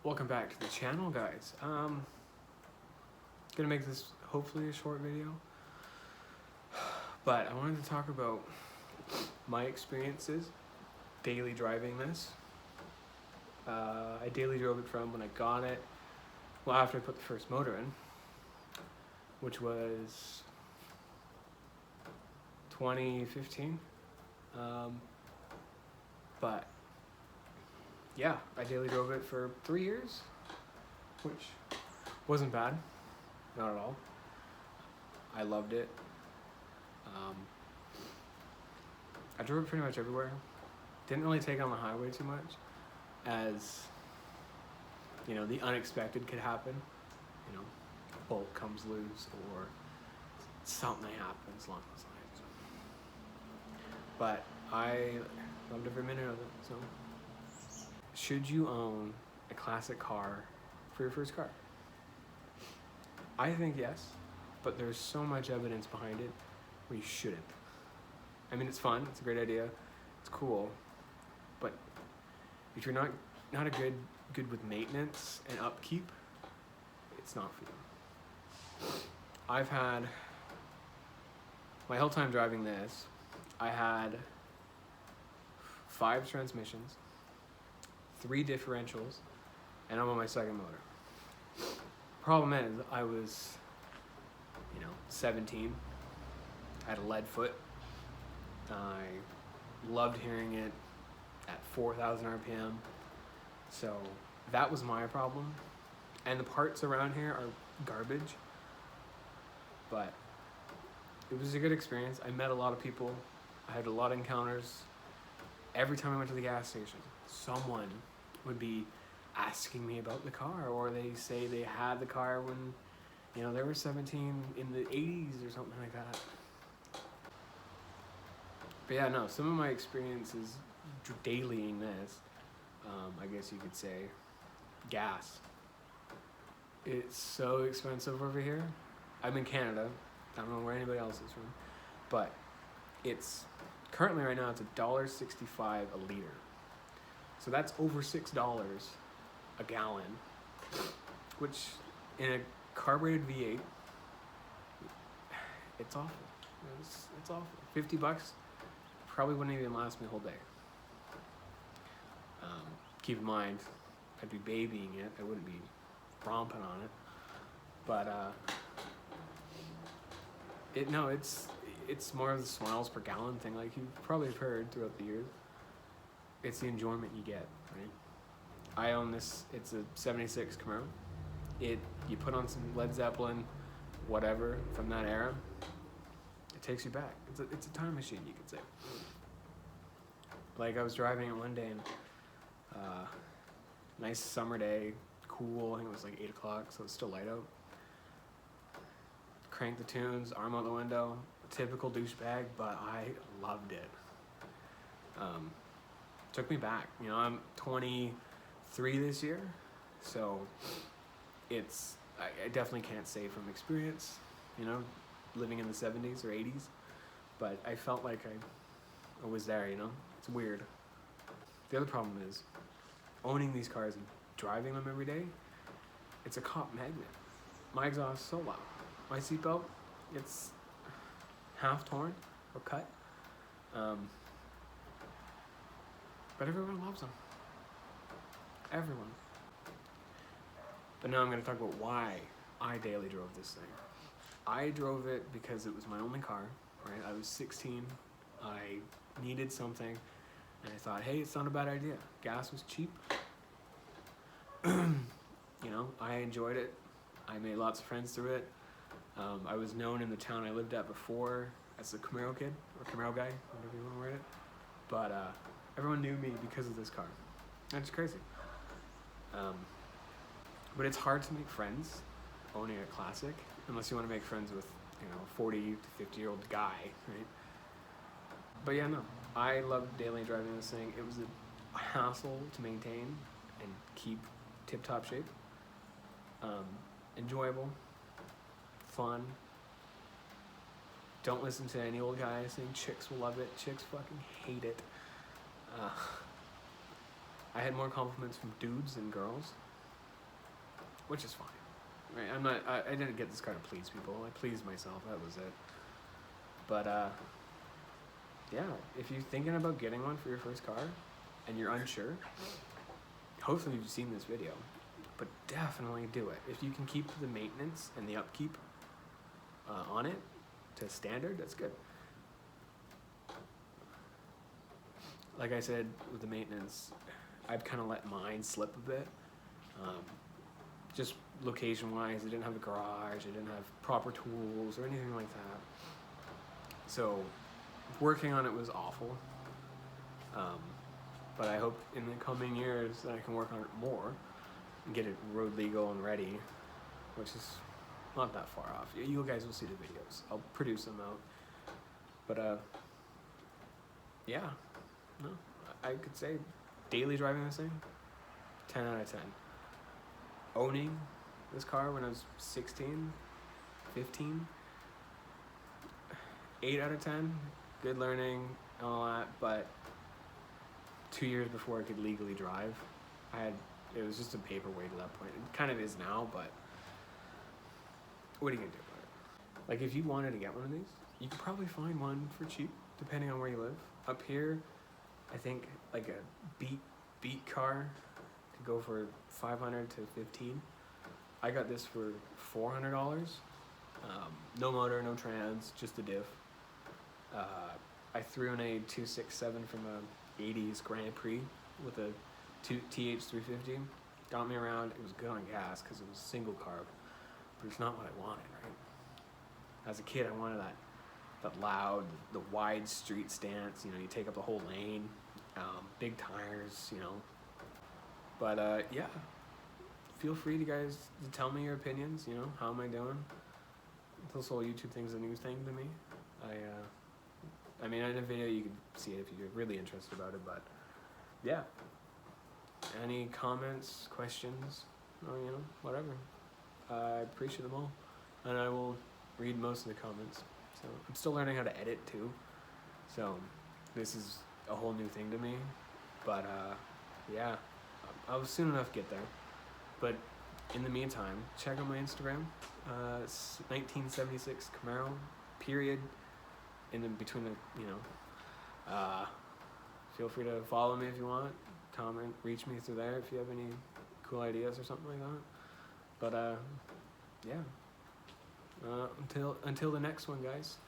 Welcome back to the channel, guys. Gonna make this hopefully a short video, but I wanted to talk about my experiences daily driving this. I daily drove it from when I got it, well, after I put the first motor in, which was 2015. But yeah, I daily drove it for 3 years, which wasn't bad, not at all. I loved it. I drove it pretty much everywhere. Didn't really take it on the highway too much, as you know, the unexpected could happen. You know, a bolt comes loose or something happens along those lines. But I loved every minute of it. So, should you own a classic car for your first car? I think yes, but there's so much evidence behind it where you shouldn't. I mean, it's fun, it's a great idea, it's cool, but if you're not a good with maintenance and upkeep, it's not for you. I've had my whole time driving this, I had 5 transmissions, 3 differentials, and I'm on my second motor. Problem is, I was, 17. I had a lead foot. I loved hearing it at 4,000 RPM. So that was my problem. And the parts around here are garbage. But it was a good experience. I met a lot of people. I had a lot of encounters. Every time I went to the gas station, someone would be asking me about the car, or they say they had the car when, they were 17 in the 80s or something like that. But yeah, no, some of my experiences dailying this, I guess you could say, gas. It's so expensive over here. I'm in Canada. I don't know where anybody else is from, but it's currently right now it's $1.65 a liter. So that's over $6 a gallon, which in a carbureted V8, it's awful. It's awful. $50 probably wouldn't even last me a whole day. Keep in mind, I'd be babying it. I wouldn't be romping on it. But it's more of the miles per gallon thing, like you've probably heard throughout the years. It's the enjoyment you get, right? I own this, it's a 76 Camaro. You put on some Led Zeppelin, whatever, from that era, it takes you back. It's a time machine, you could say. Like, I was driving it one day, and nice summer day, cool, I think it was like 8 o'clock, so it's still light out. Crank the tunes, arm out the window, typical douchebag, but I loved it. Took me back. I'm 23 this year, so I definitely can't say from experience, living in the 70s or 80s, but I felt like I was there, It's weird. The other problem is, owning these cars and driving them every day, it's a cop magnet. My exhaust is so loud. My seatbelt, it's half torn or cut. But everyone loves them. Everyone. But now I'm going to talk about why I daily drove this thing. I drove it because it was my only car, right? I was 16. I needed something, and I thought, hey, it's not a bad idea. Gas was cheap. I enjoyed it. I made lots of friends through it. I was known in the town I lived at before as the Camaro kid, or Camaro guy, whatever you want to word it. But everyone knew me because of this car. That's crazy. But it's hard to make friends owning a classic, unless you want to make friends with, 40 to 50-year-old guy, right? But yeah, no, I loved daily driving this thing. It was a hassle to maintain and keep tip-top shape. Enjoyable, fun. Don't listen to any old guy saying chicks will love it. Chicks fucking hate it. I had more compliments from dudes than girls, which is fine. Right? I didn't get this car to please people. I pleased myself. That was it. But yeah, if you're thinking about getting one for your first car and you're unsure, hopefully you've seen this video, but definitely do it. If you can keep the maintenance and the upkeep on it to standard, that's good. Like I said, with the maintenance, I've kind of let mine slip a bit. Just location-wise, I didn't have a garage, I didn't have proper tools or anything like that. So working on it was awful. But I hope in the coming years that I can work on it more and get it road legal and ready, which is not that far off. You guys will see the videos. I'll produce them out. But yeah, no, I could say daily driving this thing, 10 out of 10. Owning this car when I was 16, 15, 8 out of 10. Good learning and all that, but 2 years before I could legally drive, it was just a paperweight at that point. It kind of is now, but what are you gonna do about it? Like, if you wanted to get one of these, you could probably find one for cheap, depending on where you live. Up here, I think like a beat car could go for $500 to $1,500. I got this for $400. No motor, no trans, just the diff. I threw in a 267 from a 80s Grand Prix with a TH350. Got me around. It was good on gas because it was single carb, but it's not what I wanted, right? As a kid, I wanted that loud, the wide street stance. You know, you take up the whole lane, big tires. You know, but yeah. Feel free to guys to tell me your opinions. You know, how am I doing? This whole YouTube thing's a new thing to me. I mean, in a video you can see it if you're really interested about it, but yeah. Any comments, questions, or, you know, whatever. I appreciate them all, and I will read most of the comments. So I'm still learning how to edit too, so this is a whole new thing to me, but yeah, I'll soon enough get there. But in the meantime, check out my Instagram. It's 1976 Camaro, period. In between the, you know, feel free to follow me if you want. Comment, reach me through there if you have any cool ideas or something like that. But yeah, until the next one, guys.